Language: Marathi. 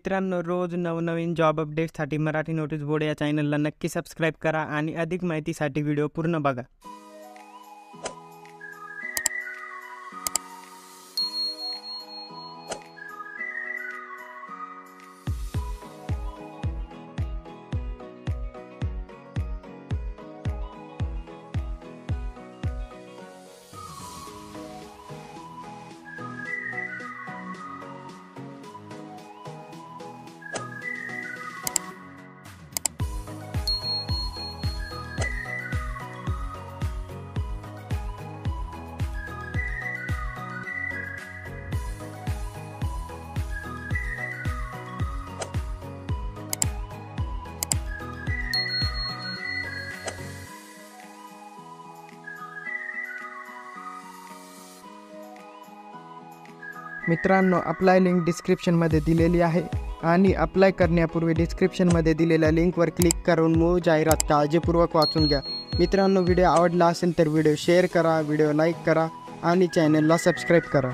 मित्रांनो, रोज नवनवीन जॉब अपडेट्ससाठी मराठी नोटीस बोर्ड या चॅनलला नक्की सबस्क्राईब करा आणि अधिक माहितीसाठी व्हिडिओ पूर्ण बघा. मित्रांनो, अप्लाय लिंक डिस्क्रिप्शनमध्ये दिलेली आहे आणि अप्लाय करण्यापूर्वी डिस्क्रिप्शनमध्ये दिलेल्या लिंकवर क्लिक करून मूळ जाहिरात काळजीपूर्वक वाचून घ्या. मित्रांनो, व्हिडिओ आवडला असेल तर व्हिडिओ शेअर करा, व्हिडिओ लाईक करा आणि चॅनलला सबस्क्राईब करा.